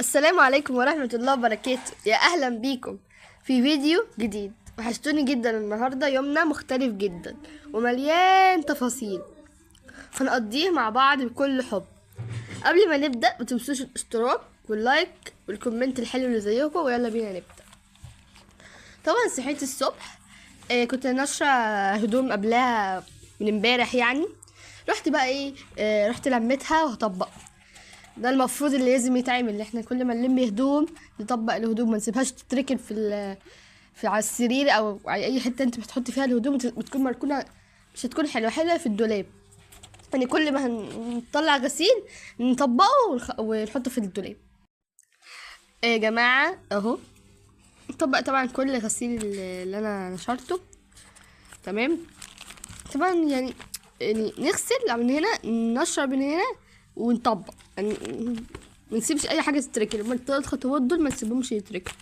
السلام عليكم ورحمة الله وبركاته، يا أهلا بيكم في فيديو جديد. وحشتوني جدا. النهاردة يومنا مختلف جدا ومليان تفاصيل، هنقضيه مع بعض بكل حب. قبل ما نبدأ متنسوش الاشتراك واللايك والكومنت الحلو اللي زيكم، ويلا بينا نبدأ. طبعا صحيت الصبح، كنت ناشرة هدوم قبلها من امبارح يعني. رحت بقى رحت لميتها وهطبقها. ده المفروض اللي لازم يتعمل، احنا كل ما نلم هدوم نطبق الهدوم، ما نسيبهاش تتركن في على السرير او على اي حته انت بتحط فيها الهدوم، بتكون مركونه، مش هتكون حلوه في الدولاب. يعني كل ما نطلع غسيل نطبقه ونحطه في الدولاب. يا جماعه اهو نطبق طبعا كل غسيل اللي انا نشرته. تمام. طبعا يعني نغسل من هنا، نشرب من هنا، ونطبق يعني. ما نسيبش اي حاجه تتركن. هما الثلاث خطوات دول ما نسيبهمش يتركن.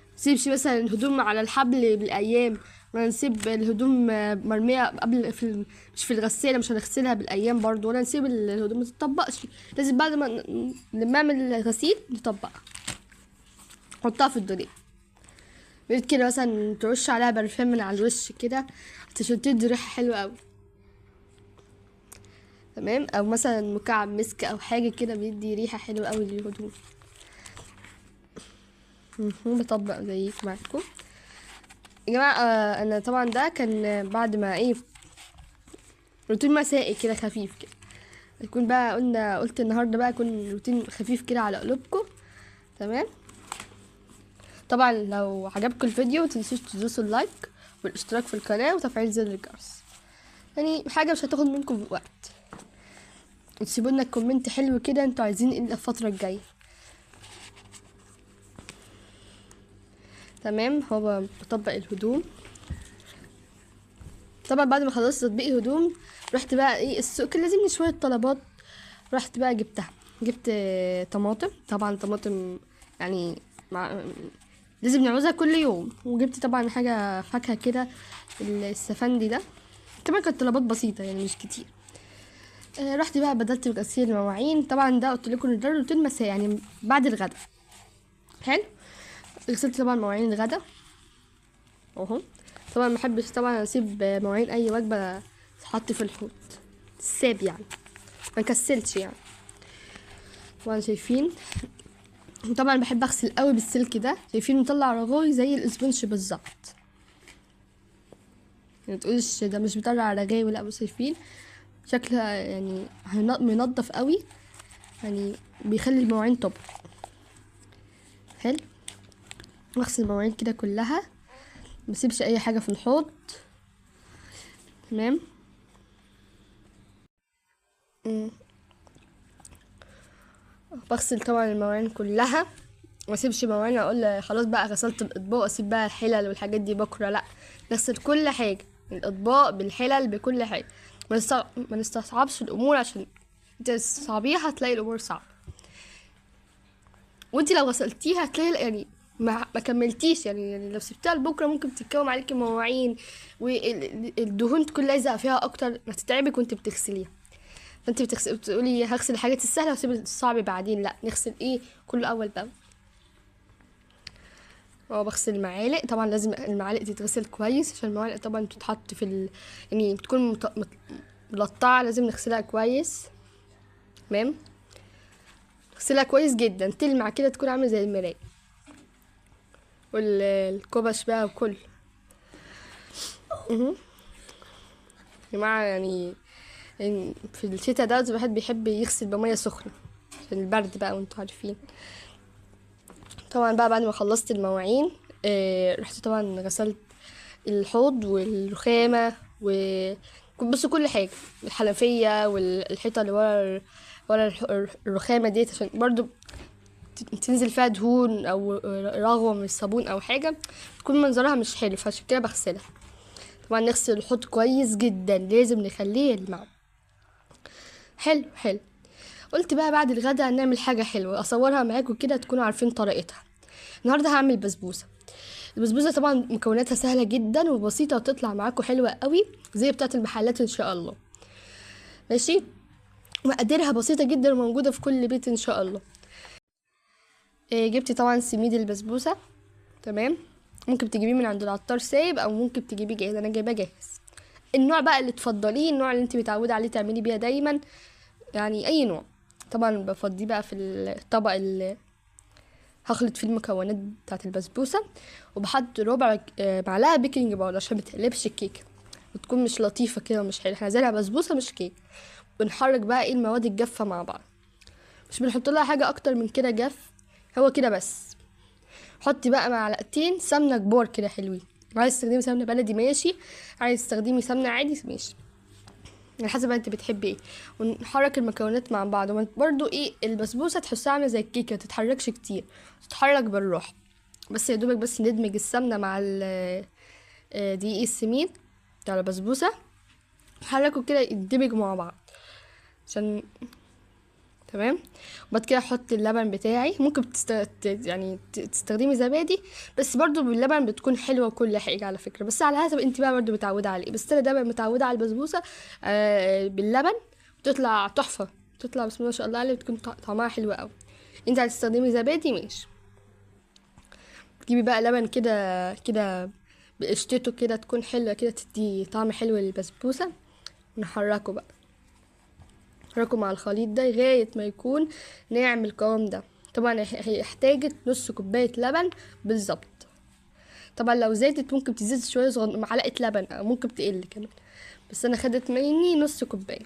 ما نسيبش مثلا الهدوم على الحبل بالايام، ما نسيب الهدوم مرميه قبل مش في الغساله، مش هنغسلها بالايام برضو، ولا نسيب الهدوم ما تطبقش. لازم بعد ما نعمل الغسيل نطبقها، نحطها في الدولاب. بعد كده مثلا ترش عليها برفان من على الوش كده عشان تدي ريحه حلوه قوي. تمام. او مثلا مكعب مسك او حاجه كده بيدي ريحه حلوه قوي للهدوم. بطبق زيك معاكم يا جماعه. انا طبعا ده كان بعد ما روتين مسائي كده خفيف كده. يكون بقى قلت النهارده بقى يكون روتين خفيف كده على قلوبكم. تمام. طبعا لو عجبكم الفيديو متنسوش تدوسوا اللايك والاشتراك في القناه وتفعيل زر الجرس، يعني حاجه مش هتاخد منكم وقت. وتسيبوا لنا كومنت حلو كده انتوا عايزين ايه الفتره الجايه. تمام. هو بطبق الهدوم. طبعا بعد ما خلصت تطبيق هدوم رحت بقى السوق، كان لازمني شويه طلبات. رحت بقى جبت طماطم. طبعا طماطم يعني لازم نعوزها كل يوم. وجبت طبعا حاجه فاكهه كده، السفندي ده. طبعا كانت طلبات بسيطه يعني مش كتير. رحت بقى بدلت بغسيل المواعين. طبعا ده قلت لكم ده روتين مساء يعني بعد الغدا. حلو. غسلت طبعا مواعين الغدا اهو. طبعا ما بحبش طبعا اسيب مواعين اي وجبه تحط في الحوض الساب يعني، ما كسلش يعني. طبعا شايفين. طبعا بحب اغسل قوي بالسلك ده. شايفين مطلع رغاوي زي الاسبونج بالظبط. يعني تقولش ده مش بيطلع رغاوي، لا، بس شايفين شكلها يعني منضف قوي، يعني بيخلي المواعين طب حلو. اغسل المواعين كده كلها، مسيبش اي حاجه في الحوض. تمام. بغسل طبعا المواعين كلها، ما اسيبش مواعين اقول خلاص بقى غسلت الاطباق اسيب بقى الحلل والحاجات دي بكره، لا، نغسل كل حاجه، الاطباق بالحلل بكل حاجه. ما نستصعبش الامور، عشان تصعبيها هتلاقي الامور صعبه. وانت لو غسلتيها هتلاقي يعني ما كملتيش يعني لو سبتها لبكره ممكن تتكوم عليكي مواعين، والدهون تكون لازقه فيها اكتر، هتتعبك وانت بتغسليها. فانت بتقولي هغسل الحاجات السهله واسيب الصعب بعدين، لا، نغسل كله اول باول. بغسل المعالق. طبعا لازم المعالق تتغسل كويس، عشان المعالق طبعا بتتحط يعني بتكون ملطعه، لازم نغسلها كويس. تمام. نغسلها كويس جدا تلمع كده، تكون عامله زي المرايه. والكوبش بقى وكل يا جماعه يعني في الشتا ده الواحد بيحب يغسل بميه سخنه عشان البرد بقى، وانتوا عارفين. طبعا بقى بعد ما خلصت المواعين رحت طبعا غسلت الحوض والرخامة بص كل حاجة، الحنفية والحيطة اللي ورا الرخامة ديت، عشان برضو تنزل فيها دهون او رغوة من الصابون او حاجة تكون منظرها مش حلو، فعشان كده بغسلها. طبعا نغسل الحوض كويس جدا، لازم نخليه يلمع. حلو حلو. قلت بقى بعد الغدا هنعمل حاجة حلوة اصورها معاكم كده تكونوا عارفين طريقتها. النهارده هعمل بسبوسة. البسبوسه طبعا مكوناتها سهله جدا وبسيطه، وتطلع معاكم حلوه قوي زي بتاعه المحلات ان شاء الله. ماشي. مقاديرها بسيطه جدا وموجوده في كل بيت ان شاء الله. جبتي طبعا سميد البسبوسه. تمام. ممكن تجيبيه من عند العطار سايب او ممكن تجيبيه جاهز، انا جايباه جاهز. النوع بقى اللي تفضليه، النوع اللي انت متعوده عليه تعملي بيها دايما، يعني اي نوع. طبعا بفضيه بقى في الطبق اللي هخلط فيه المكونات بتاعه البسبوسه، وبحط ربع معلقه بيكنج باودر عشان متقلبش الكيكه وتكون مش لطيفه كده ومش حلوه، احنا عايزينها بسبوسه مش كيك. بنحرك بقى ايه المواد الجافه مع بعض، مش بنحط لها حاجه اكتر من كده جاف، هو كده بس. حطي بقى معلقتين سمنه كبار كده حلوين، عايز تستخدمي سمنه بلدي ماشي، عايز تستخدمي سمنه عادي ماشي، على حسب انت بتحبي ايه. ونحرك المكونات مع بعض، برضو ايه البسبوسه تحسها عامله زي الكيكه، متتحركش كتير، تتحرك بالراحه، بس يا دوبك بس ندمج السمنه مع دقيق السمين بتاع البسبوسه، نحركوا كده يندمجوا مع بعض عشان تمام. وبعد كده احط اللبن بتاعي، ممكن يعني تستخدمي زبادي، بس برضو باللبن بتكون حلوه وكل حاجه على فكره، بس على حسب انت بقى برضو متعوده على ايه. بس انا دايما متعوده على البسبوسه باللبن، بتطلع تحفه، بتطلع بسم الله ما شاء الله عليها، بتكون طعمها حلو قوي. انت هتستخدمي زبادي ماشي، تجيبي بقى لبن كده كده بقشطته كده تكون حلوه كده، تدي طعم حلو للبسبوسه. ونحركه بقى، نحركه مع الخليط ده لغايه ما يكون ناعم القوام ده. طبعا هيحتاج نص كوبايه لبن بالظبط. طبعا لو زادت ممكن تزيد شويه معلقه لبن او ممكن تقل كمان، بس انا خدت مني نص كوبايه.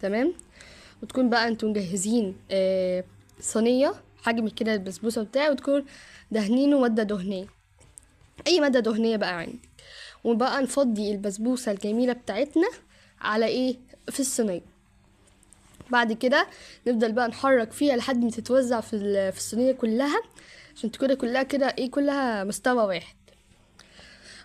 تمام. وتكون بقى انتوا مجهزين صينيه حجم كده البسبوسه بتاعي، وتكون دهنينه ماده دهنيه، اي ماده دهنيه بقى عندك. وبقى نفضي البسبوسه الجميله بتاعتنا على ايه في الصينيه. بعد كده نفضل بقى نحرك فيها لحد ما تتوزع في الصينيه كلها، عشان تكون كلها كده ايه كلها مستوى واحد.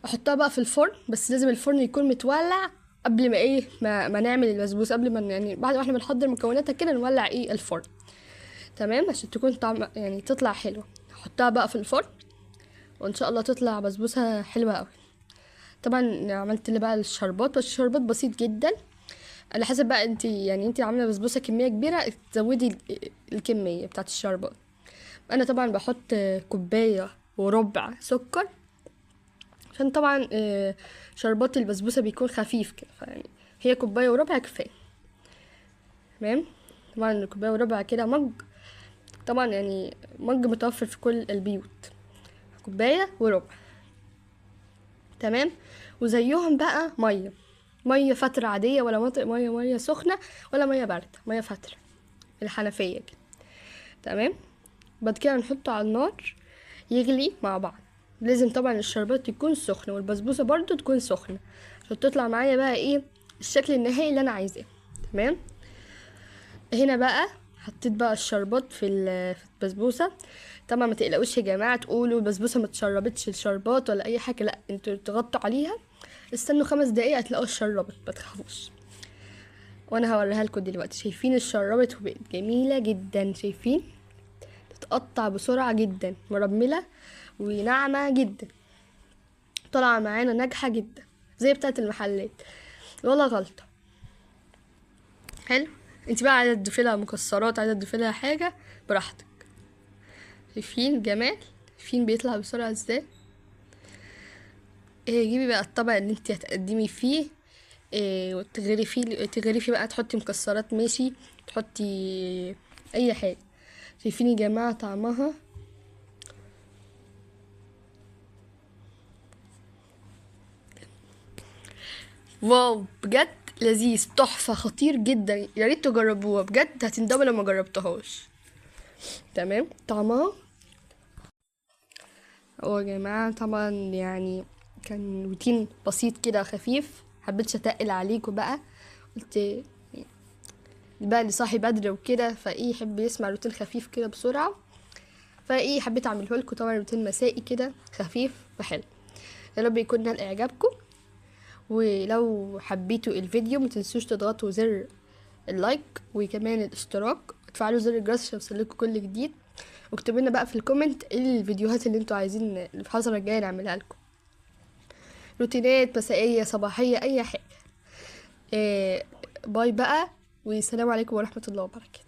احطها بقى في الفرن، بس لازم الفرن يكون متولع قبل ما ايه ما نعمل البسبوسه، قبل ما يعني بعد ما احنا بنحضر مكوناتها كده نولع ايه الفرن. تمام، عشان تكون طعم يعني تطلع حلوه. احطها بقى في الفرن وان شاء الله تطلع بسبوسه حلوه قوي. طبعا عملت لي بقى الشربات، بس الشربات بسيط جدا على حسب بقى انت، يعني انت عامله بسبوسه كميه كبيره تزودي الكميه بتاعه الشربات. انا طبعا بحط كوبايه وربع سكر، عشان طبعا شربات البسبوسه بيكون خفيف كده، يعني هي كوبايه وربع كفايه. تمام. طبعا الكوبايه وربع كده مج، طبعا يعني مج متوفر في كل البيوت، كوبايه وربع. تمام. وزيهم بقى ميه فتره عاديه، ولا ميه سخنه ولا ميه بارده، ميه فتره الحنفيه كده. تمام. بعد كده نحطه على النار يغلي مع بعض. لازم طبعا الشربات يكون سخن والبسبوسه برضو تكون سخنه، عشان تطلع معايا بقى ايه الشكل النهائي اللي انا عايزاه. تمام. هنا بقى حطيت بقى الشربات في البسبوسه. طبعا ما تقلقوش يا جماعه تقولوا البسبوسه ما تشربتش الشربات ولا اي حاجه، لا انتوا تغطوا عليها، استنوا 5 دقايق هتلاقوا الشربت، ما تخافوش. وانا هوريها لكم دلوقتي. شايفين الشربت وبقت جميله جدا، شايفين تتقطع بسرعه جدا، مرمله وناعمه جدا، طالعه معانا ناجحه جدا زي بتاعه المحلات ولا غلطه. حلو. انت بقى عايزه تضيفي لها مكسرات، عايزه تضيفي لها حاجه براحتك. شايفين الجمال، شايفين بيطلع بسرعه ازاي. جيبي بقى الطبق اللي انت هتقدمي فيه تغرفي بقى، تحطي مكسرات ماشي، تحطي اي حاجه. شايفين يا جماعه طعمها واو بجد، لذيذ تحفه خطير جدا، يا ريت تجربوها بجد، هتندموا لو ما جربتوهاش. تمام. طعمها يا جماعه طبعا يعني كان روتين بسيط كده خفيف، حبيتش اتقل عليكم بقى، قلت بقى اللي صاحي بدري وكده فايه يحب يسمع روتين خفيف كده بسرعه، فايه حبيت اعمله لكم. طبعا روتين مسائي كده خفيف وحلو، يا رب يكون نال اعجابكم. ولو حبيتوا الفيديو متنسوش تضغطوا زر اللايك وكمان الاشتراك، وتفعلوا زر الجرس عشان يوصلكوا كل جديد. واكتبوا لنا بقى في الكومنت ايه الفيديوهات اللي انتوا عايزين في الفتره الجايه نعملها لكم، روتينات مسائيه صباحيه اي حاجه. باي بقى، والسلام عليكم ورحمه الله وبركاته.